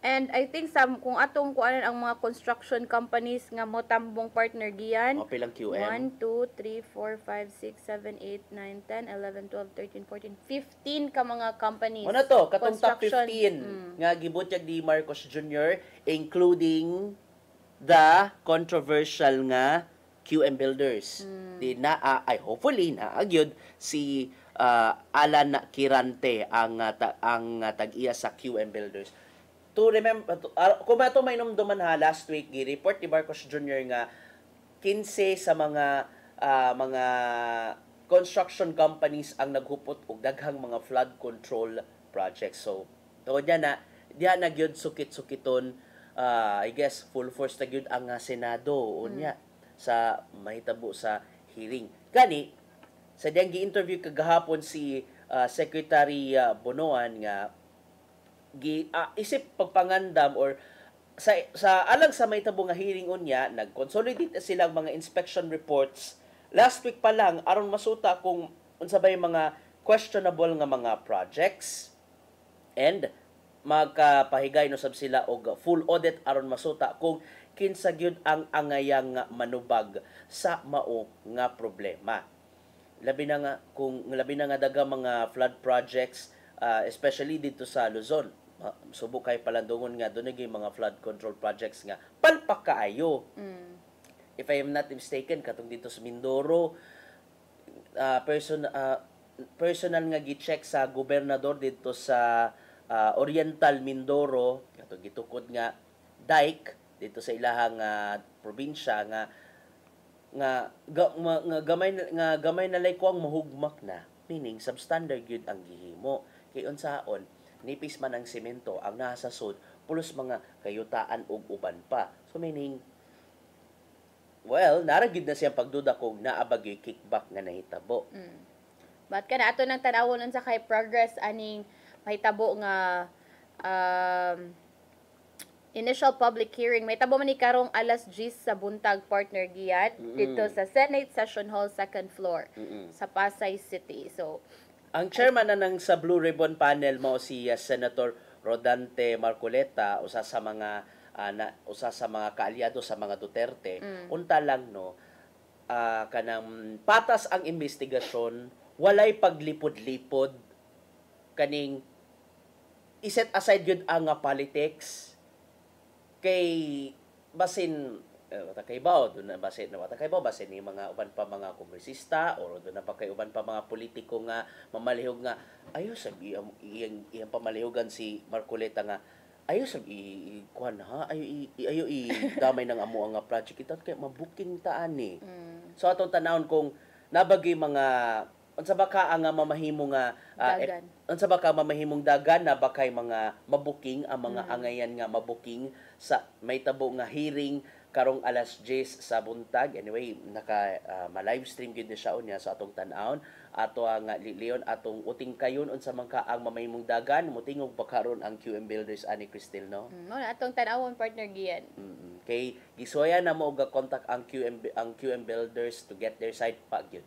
And I think kung atong kuanan ang mga construction companies nga mo tambong partner giyan.
Pilang QM?
1, 2, 3, 4, 5, 6, 7, 8, 9, 10, 11, 12, 13, 14, 15 ka mga companies.
Ano to? Katong top 15 nga gibutyag ni Marcos Jr. including the controversial nga QM Builders. Di na hopefully na agyud si Alan Kirante ang tag-iya sa QM Builders. To remember, kung ato may numduman last week gi-report ni Marcos Jr. nga 15 sa mga construction companies ang naghupot og daghang mga flood control projects. So, tuod na diha na gyud sukit-sukiton, I guess full force na gyud ang Senado unya sa mahitabo sa hearing. Gani sa diyang gi-interview kagahapon si Secretary Bonoan nga isip pagpangandam or sa alang sa mahitabo nga hearing unya, nag-consolidate silang mga inspection reports last week pa lang aron masuta kung unsa bay mga questionable nga mga projects, and magkapahigay no sab sila og full audit aron masuta kung kinsa gyud ang angayang manubag sa mao nga problema. Labi na nga daga mga flood projects, especially dito sa Luzon. Subok kay palandungon nga doon mga flood control projects nga palpak kaayo. If I am not mistaken, katong dito sa Mindoro, personal nga gi-check sa gobernador dito sa Oriental Mindoro, katong gitukod nga dike dito sa ilahang probinsya nga gamay na kuang mahugmak na, meaning substandard gyud ang gihimo. Kay unsaon nipis man ang semento ang nasa sud plus mga kayutaan ug uban pa. So meaning naragid na siyang pagduda kung naabag yung kickback nga nahitabo.
But kana ato nang tanawon unsa kay progress aning mahitabo nga initial public hearing. May tabo man ni karong alas 10 sa buntag, partner giyan dito sa Senate Session Hall 2nd floor sa Pasay City. So
ang chairman na ng sa Blue Ribbon panel mo si Senator Rodante Marcoleta, usa sa mga kaalyado sa mga Duterte. Unta lang kanang patas ang investigasyon, walay paglipod-lipod, kaning iset aside gyud ang politics kay basin watakaybaw basin ni mga uban pa mga kongresista o doon na pa kay uban pa mga politiko nga mamalihog nga ayo sa iyang pamalihogan si Marcoleta nga ayo sa kuan ayo damay ng amo nga project ita kay mabuking taan ni. So atong tanawon kung nabagi mga unsa ba ka ang mamahimo nga unsa ba ka mamahimong dagan na ba kay mga mabuking ang mga angayan nga mabuking sa mahitabo nga hearing karong alas 10 sa buntag. Anyway, ma-live stream gyud ni siya unya sa atong tan-awon ato ang Leon atong uting kayon unsa man ka ang mamahimong dagan mutingog pa karon ang QM Builders ani Cristel no.
Atong tan-awon, partner giyan.
Kay gisuya na mo og contact ang QM Builders to get their side pa gyud.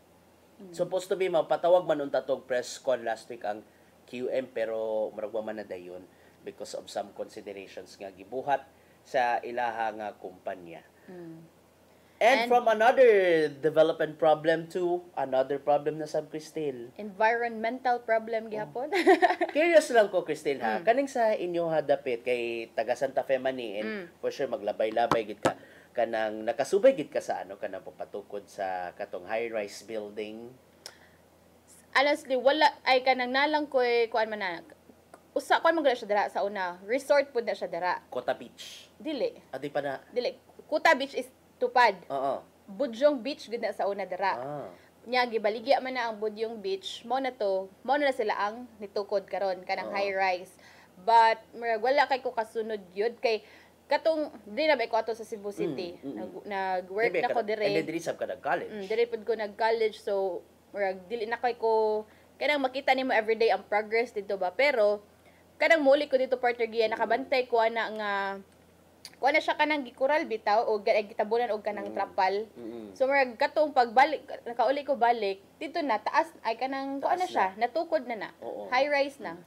Supposed to be mapatawag man unta tog press con last week ang QM pero murag man na dayon because of some considerations nga gibuhat sa ilaha nga kumpanya. And from another development problem to another problem na sa Cristel.
Environmental problem gihapon.
Curious lang ko, Cristel, ha? Kaning sa inyo hadapit kay taga Santa Fe man ni, and for sure maglabay-labay gid ka kanang nakasubay gid ka sa ano kanang papatukod sa katong high-rise building.
Honestly, wala ay kanang nalang ko kuan man na. Usa kuan man gud siya dira sa una. Resort pud na siya dira.
Kota Beach.
Dili.
Adi pa na.
Dili. Kuta Beach is Tupad.
Oo.
Budyong Beach gud na sa una dira. Nya gibaligya man na ang Budyong Beach, mo na sila ang nitukod karon kanang high rise. But wala kay ko kasunod yun kay katong di na ba ko ato sa Cebu City. Nag-work na ko dire.
And diri sab ka nag-college.
Dire pud ko nag-college, so dili na kay ko kanang makita nimo everyday ang progress dito ba, pero kanang muli ko dito partner giya nakabantay ko ana nga kuha na siya kanang gikural bitaw o gitabunan og kanang trapal. So murag katong pagbalik nakauli ko balik dito na taas ay kanang kuha na siya natukod na. High rise na.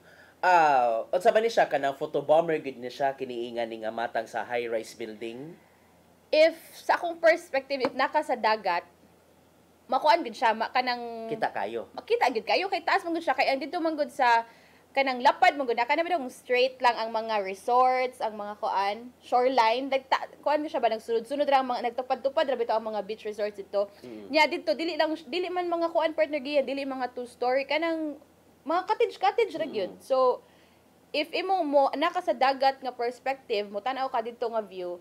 Unsa man ni siya kanang photo bomber gid ni siya kiniingan ning matang sa high rise building?
If sa akong perspective, if naka sa dagat, makuan gid siya kanang
kita kayo.
Makita gid kayo kay taas man gud siya kay ang dito man gud sa kanang lapad mo gud na kanang straight lang ang mga resorts, ang mga kuan, shoreline, kuan siya ba nagsunod-sunod ra ang mga nagtupad-tupad ra bitaw ang mga beach resorts dito. Nya dito dili man mga kuan partner giya, dili mga two-story kanang mga cottage ra gyud. So if imo mo naka sa dagat nga perspective mo tan-aw ka dito nga view,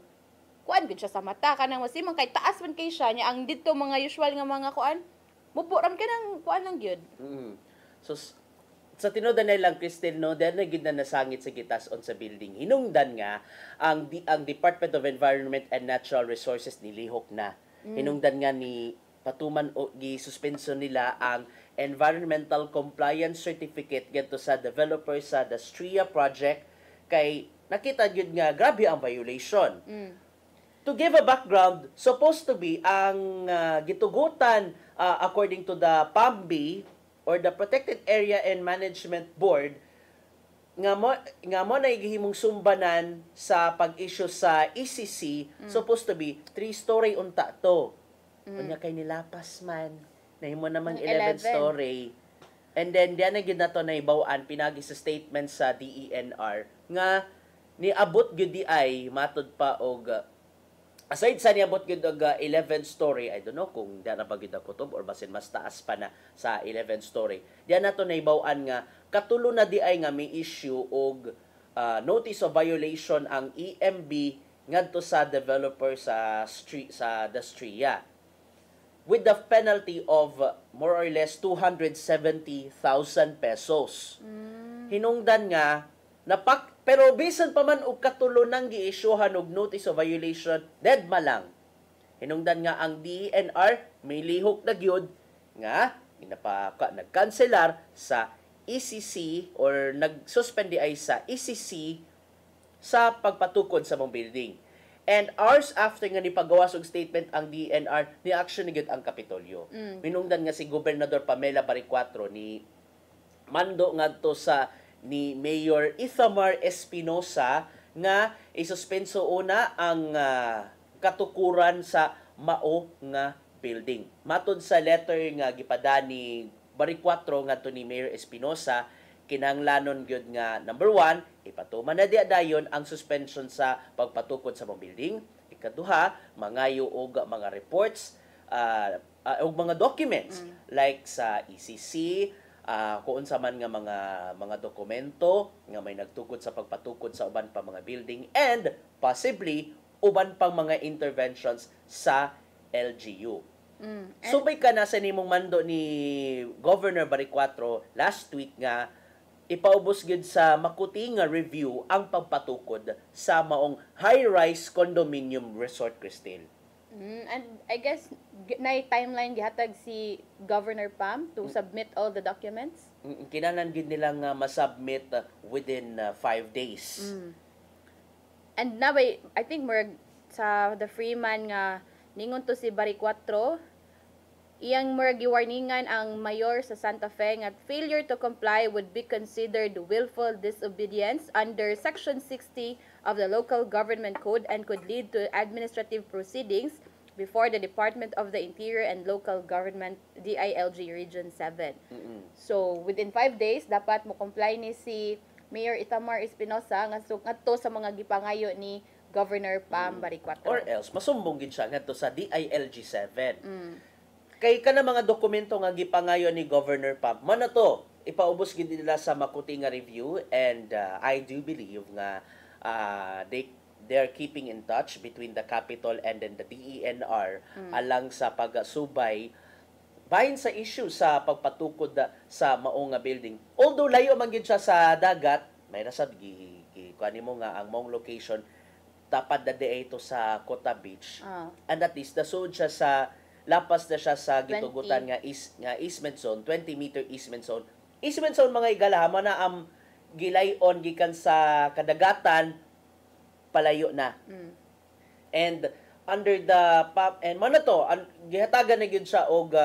kuan gud siya sa mata kanang masimang kay taas man kay siya nya ang dito mga usual nga mga kuan mupuram kanang kuan lang gyud.
So sa tinudan na lang, Cristel, no, dahil na gid na nasangit sa gitason sa building. Hinungdan nga, ang Department of Environment and Natural Resources nilihok na. Hinungdan nga ni patuman o gi-suspenso nila ang Environmental Compliance Certificate gadto sa developer sa the Stria project kay nakita gyud nga grabe ang violation. To give a background, supposed to be ang gitugutan according to the PAMB or the Protected Area and Management Board nga mo na gihimong sumbanan sa pag-issue sa ECC, supposed to be 3-story unta to. Unya kay nilapas man nahimo namang 11-story. And then diyan na gid nato naibawaan pinagi sa statement sa DENR nga niabot gyud di ay matud pa og aside sa niabot gyud og 11-story, I don't know kung diyan na ba gyud kutob or basin mas taas pa na sa 11-story. Diyan nato naibaw-an nga katulo na di ay nga may issue og notice of violation ang EMB ngadto sa developer sa the Stria with the penalty of more or less 270,000 pesos. Hinungdan nga pero bisan pa man og katulo nang gi-issuehan og notice of violation, dead ma lang. Hinungdan nga ang DENR may lihok na gyud nga nagkanselar sa ECC or nagsuspend ay sa ECC sa pagpatukod sa mong building. And hours after nga nipagawas og statement ang DENR, ni-action ni gyud ang Kapitolyo. Hinungdan nga si Gobernador Pamela Baricuatro ni mando ngadto sa ni Mayor Ithamar Espinosa nga isuspenso una ang katukuran sa mao nga building. Matod sa letter nga gipada ni Baricuatro ngadto ni Mayor Espinosa, kinahanglanon gyud nga number 1, ipatuman na dayon ang suspension sa pagpatukod sa mga building. Ikaduha, mangayo og mga reports og mga documents like sa ECC, kung sa man nga mga dokumento nga may nagtukod sa pagpatukod sa uban pa mga building and possibly uban pang mga interventions sa LGU. Subay ka na sa nimong mando ni Governor Baricuatro last week nga ipaubos gid sa makuti nga review ang pagpatukod sa maong high-rise condominium resort, Cristel.
And I guess na timeline gihatag si Governor Pam to submit all the documents.
Kinahanglan gid nila nga ma-submit within 5 days.
And now I think more sa the Freeman nga ningon to si Baricuatro iyang murag giwarningan ang mayor sa Santa Fe nga failure to comply would be considered willful disobedience under Section 60 of the Local Government Code and could lead to administrative proceedings before the Department of the Interior and Local Government DILG Region 7. So within 5 days dapat mo comply ni si Mayor Itamar Espinosa ngadto sa mga gipangayo ni Governor Pam Baricuatro.
Or else masumbong gid siya ngadto sa DILG 7. Kay kana mga dokumento nga gipangayo ni Governor Pam, man na to ipaubos gid nila sa makuti nga review, and I do believe nga they're keeping in touch between the Capitol and then the DENR alang sa pagsubay bahin sa issue sa pagpatukod sa mao nga building. Although layo man gid siya sa dagat, may rasad kuani mo nga ang maong location dapat dade ito sa Cota Beach. And at least nasud siya sa lapas na siya sa gitugutan nga easement zone, 20-meter easement zone. Easement zone mga igala man na gilayon gikan sa kadagatan palayo na. And under the and man na to gihatagan na gyud siya og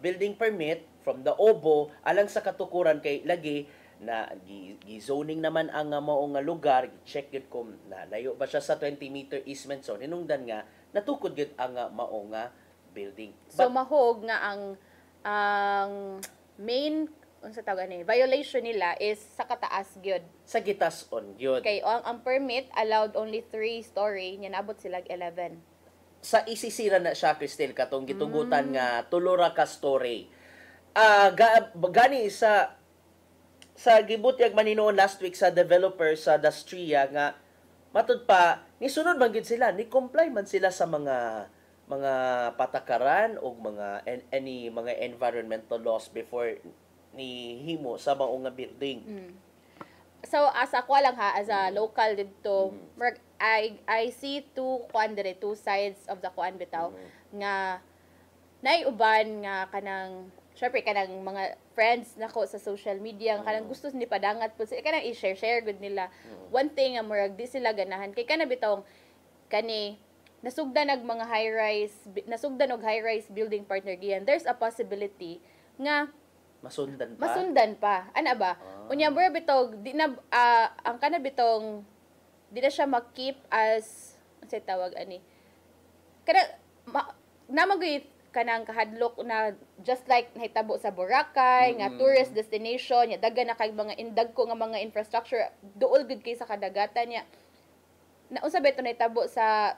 building permit from the OBO alang sa katukuran kay lagi na gi-zoning naman ang mao nga lugar, gi-check gyud kung layo ba siya sa 20-meter easement zone. Hinungdan nga natukod gyud ang mao nga building.
So mahog nga ang main unsa tawag ani violation nila is sa kataas gyud.
Sa gitas-on gyud.
Kay ang permit allowed only 3 story, nya nabot sila 11.
Sa isisira na siya, Cristel, katong gitugutan nga tulora ka story. Gani sa gibutyag maninoon last week sa developer sa Dastria nga matud pa nisunod man gid sila, ni comply man sila sa mga patakaran o mga mga environmental laws before ni himo sa mao nga building.
So as ako lang ha, as a local dito, I see two sides of the kuan bitaw nga naiuban nga kanang syempre kanang mga friends nako sa social media kanang gusto ni padangat pud sila kanang i-share gud nila. One thing nga murag di sila ganahan kay kana bitong kani nasugdan og high-rise building partner giyan. There's a possibility nga masundan pa. Ana ba? Unya mura bitog di na ang kana bitong di na siya ma-keep as unsay tawag ani. Kana namagoy kanang kahadlok na just like nahitabo sa Boracay nga tourist destination nya daghan na kay mga indagko nga mga infrastructure duol gud kay sa kadagatan nya. Na unsa ba ito nahitabo sa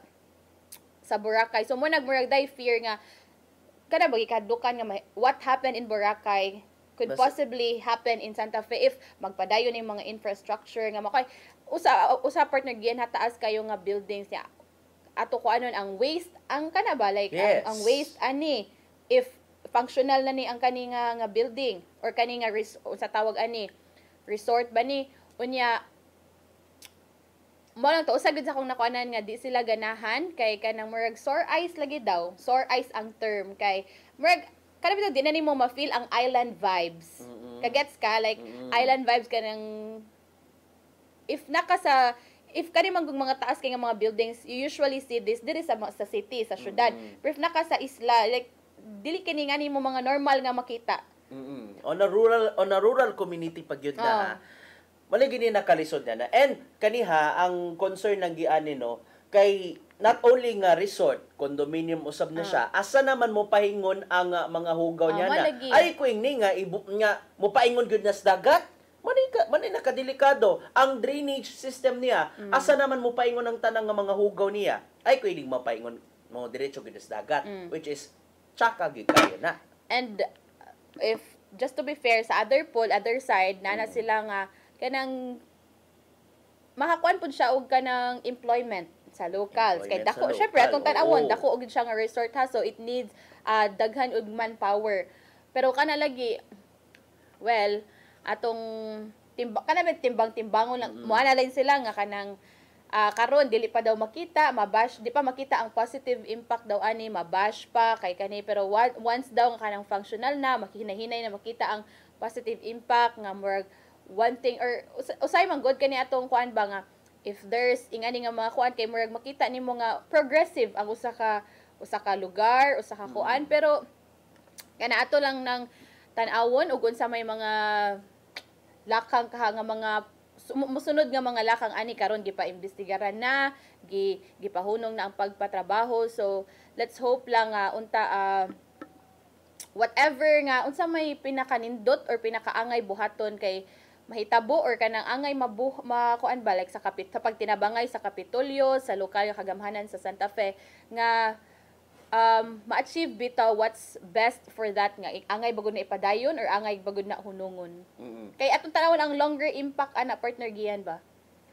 Boracay. So mo nagmurag day fear nga kada bagi kadlukan nga what happened in Boracay could possibly happen in Santa Fe if magpadayon ning mga infrastructure nga makay usa partner giyan hataas kayo nga buildings niya ato ko anon ang waste ang kana ba like ang waste ani if functional na ni ang kani nga building or kani nga sa tawag ani resort ba ni unya mo lang to usag gid sa akong nakuanan nga di sila ganahan kay kanang murag sore eyes lagi daw. Sore eyes ang term kay murag kada bitaw di na nimo ma-feel ang island vibes. Kagets ka like island vibes kanang if kani man mga taas kay nga mga buildings you usually see this diri sa city sa syudad. Pero if naka sa isla like dili kini nga nimo mga normal nga makita.
On a rural community pag yun na mali gini nakalisod na. And kaniha ang concern ng giani no kay not only nga resort, condominium usab na siya. Asa naman mo pahingon ang mga hugaw niya na. Ay kuing ni nga mo paingon gyud na sa dagat. Manay nakadelikado ang drainage system niya. Asa naman mo paingon ang tanang nga mga hugaw niya. Ay kuing mo paingon mo diretso gyud sa dagat which is tsaka gyud kayo na.
And if just to be fair sa other side na sila nga kanang makakuan pud siya og kanang employment sa locals kay dako syempre atong tan-awon dako og siya nga resort ha so it needs daghan og manpower pero kana lagi well atong timbang-timbangon lang mo ana lang sila nga kanang karon dili pa daw makita di pa makita ang positive impact daw ani mabash pa kay kani pero once daw nga kanang functional na makihinahinay na makita ang positive impact nga murag one thing or usay man god kani atong kuan ba nga if there's ingani nga mga kuan kay murag makita nimo nga progressive ang usa ka lugar usa ka kuan pero Kana ato lang ng tan-awon ug unsa may mga lakang nga mga musunod nga mga lakang ani karon gipa-imbestigaran na, gipahunong na ang pagpatrabaho. So let's hope lang unta whatever nga unsa may pinakanindot or pinakaangay buhaton kay mahitabo or kanang angay makuan ba like sa pagtinabangay sa Kapitolyo, sa lokal nga kagamhanan sa Santa Fe nga ma-achieve bitaw what's best for that nga angay bagod na ipadayon or angay bagod na hunungon. Kay atong tanawon ang longer impact ana partner Gian ba?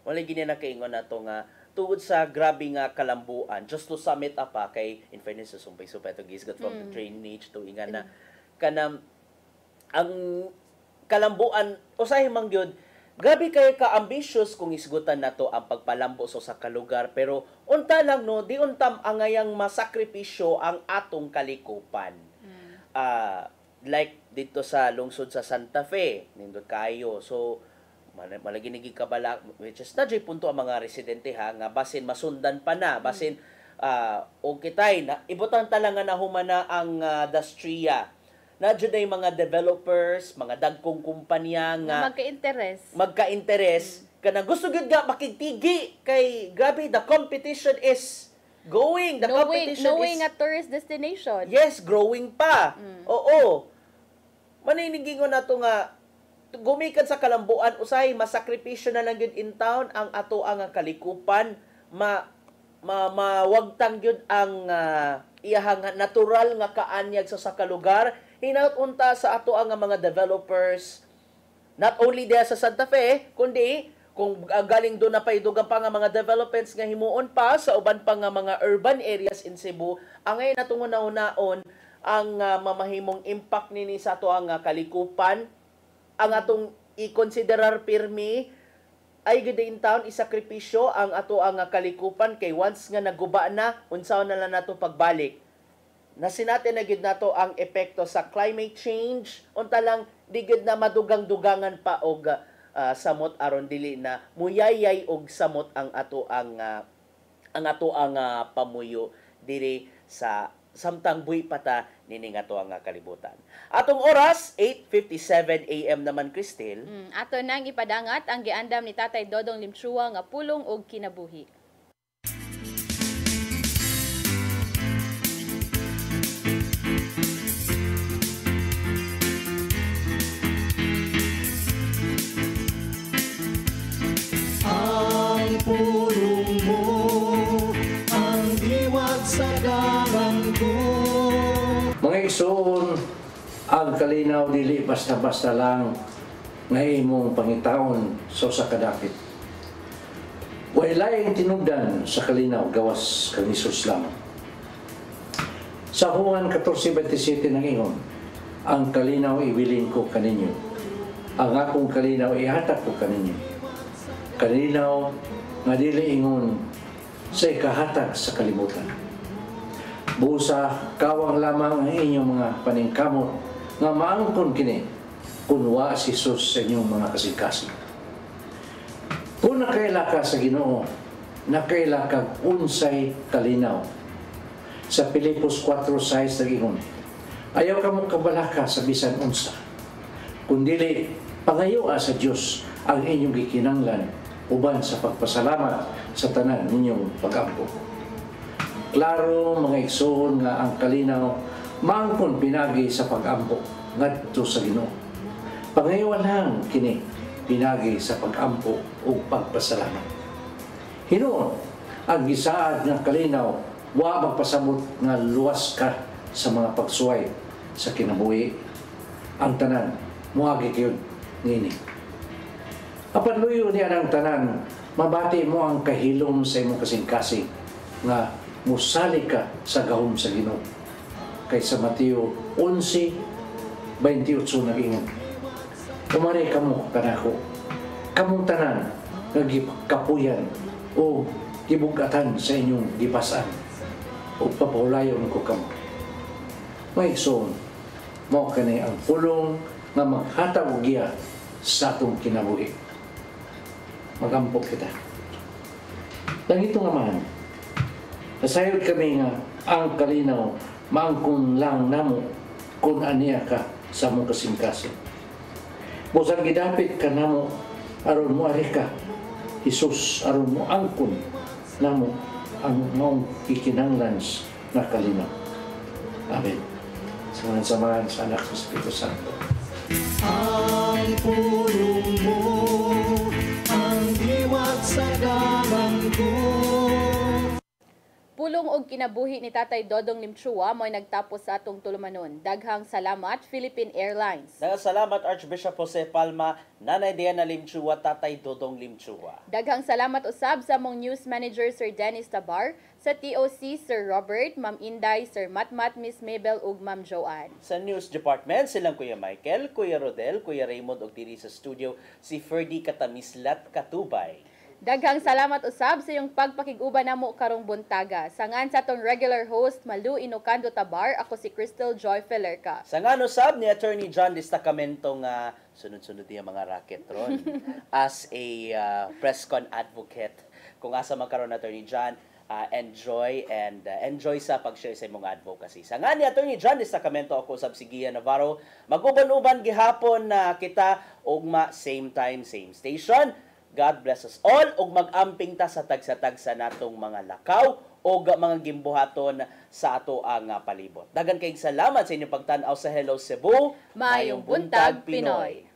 Wala gini na kaingon nato nga tungod sa grabe nga kalambuan, just to sum it up kay in fairness sa sumpay to gisgot from the drainage to ingan na kanang ang kalambuan usahay man gyud grabe kay ka-ambitious kung isgutan nato ang pagpalambo sa kalugar, pero unta lang no di untam angayang masakripisyo ang atong kalikupan. Like dito sa lungsod sa Santa Fe nindot kayo, so malagi nigi kabala which is nadjay punto ang mga residente nga basin masundan pa na basin o kitay na ibutan talaga na humana ang Dastria na dyan ay mga developers, mga dagkong kumpanya nga magka-interes kana gusto gyud nga makigtigi kay grabe the competition is going,
knowing a tourist destination.
Yes, growing pa. Oo. Maniningingon nato nga gumikan sa kalambuan usay masakripisyo na lang gyud in town ang ato ang kalikupan mawagtang gyud ang iyahang natural nga kaanyag sa kalugar. Hinaut unta sa ato ang mga developers not only there sa Santa Fe kundi kung galing doon na paidugan pa nga mga developments nga himuon pa sa uban pa nga mga urban areas in Cebu angay natong una-unaon ang mamahimong impact nini sa ato ang kalikupan. Ang atong i-considerar pirmi ay gid in town isakripisyo ang ato ang kalikupan kay once nga naguba na unsaon na lang nato pagbalik. Nasinati na gid nato ang epekto sa climate change unta lang di gid na madugang-dugangan pa og samot aron dili na muyayay og samot ang ato ang pamuyo diri sa samtang buhi pata nining ato ang kalibutan. Atong oras 8:57 AM naman Cristel.
Ato nang ipadangat ang giandam ni Tatay Dodong Limchua nga pulong og kinabuhi.
Ang pulong mo ang diwag sa garang ko.
Mga igsoon, ang kalinaw dili basta-basta lang nga imong pangitaon sa kadakit. Walay tinugdan sa kalinaw gawas kang Hesus lamang. Sa Juan 14:27 nang ingon, ang kalinaw ibilin ko kaninyo. Ang akong kalinaw ihatag ko kaninyo. Kalinaw nga dili ingon sa ikahatag sa kalibutan. Busa kawang lamang ang inyong mga paningkamot nga maangkon kini kunwa si Jesus sa inyong mga kasing-kasing. Kung nakaila ka sa Ginoo, nakaila kag unsay kalinaw. Sa Pilipos 4:6 nagingon, ayaw ka mong kabalaka sa bisan unsa, kundili pangayoa sa Dios ang inyong gikinanglan uban sa pagpasalamat sa tanan ninyong pag-ampo. Klaro mga igsoon nga ang kalinaw maangkon pinagi sa pag-ampo ngadto sa Ginoo. Pangayoan lang kini pinagi sa pag-ampo ug pagpasalamat. Hinuon ang gisaad nga kalinaw wa magpasabot nga luwas ka sa mga pagsuway sa kinabuhi. Ang tanan moagi gyud nini. Apan luyo niya ang tanan, mabati mo ang kahilom sa imong kasing-kasing nga musali ka sa gahom sa Ginoo. Kay sa Mateo 11:28 nag-ingon, umari kamo kanako, kamong tanan nagikapuyan o gibugatan sa inyong gipasan o papahulayon ko kamo. May igsoon, mao kani ang pulong nga maghatag og giya sa atong kinabuhi. Magampok kita. Dagito nga man, nasayod kami nga ang kalinaw maangkon lang namo kung aniya ka sa mong kasingkasing. Busang gidapit ka namo aron mo ari ka, Jesus, aron mo angkon namo ang mong ikinanglan na kalinaw. Amen. Sa mga samahan sa anak sa Espiritu Santo.
Ang pulong mo, ang diwat sa galang ko.
Pulong og kinabuhi ni Tatay Dodong Limchua mo'y nagtapos sa atong tulumanon. Daghang salamat, Philippine Airlines.
Daghang salamat, Archbishop Jose Palma, Nanay Diana Limchua, Tatay Dodong Limchua.
Daghang salamat usab sa mong news manager Sir Dennis Tabar, sa TOC Sir Robert, Ma'am Inday, Sir Matmat, Miss Mabel ug Ma'am Joanne.
Sa news department silang Kuya Michael, Kuya Rodel, Kuya Raymond ug diri sa studio si Ferdy Katamislat Katubay.
Daghang salamat usab sa iyong pagpakig-uban namo karong buntaga. Sangan sa atong regular host Malu Inocando Tabar, ako si Crystal Joy Felerca.
Sangan usab ni Attorney John Destacamento nga sunod-sunod niya mga racket ron as a press con advocate. Kung asa magkaroon Attorney John, enjoy sa pag-share sa imong advocacy. Sangan ni Attorney John Destacamento, ako usab si Gia Navarro. Mag-uban-uban gihapon na kita ugma same time, same station. God bless us all ug mag-amping ta sa tagsa-tagsa natong mga lakaw o mga gimbuhaton sa ato ang palibot. Dagan kayong salamat sa inyong pagtan-aw sa Hello Cebu.
Mayong buntag Pinoy.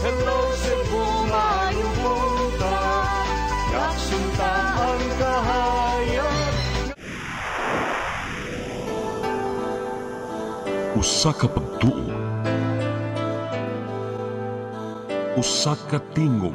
Hello Cebu, mayong buntag. Yaksunta ang kahayag.
Usa ka pagtuo, usa ka tingog,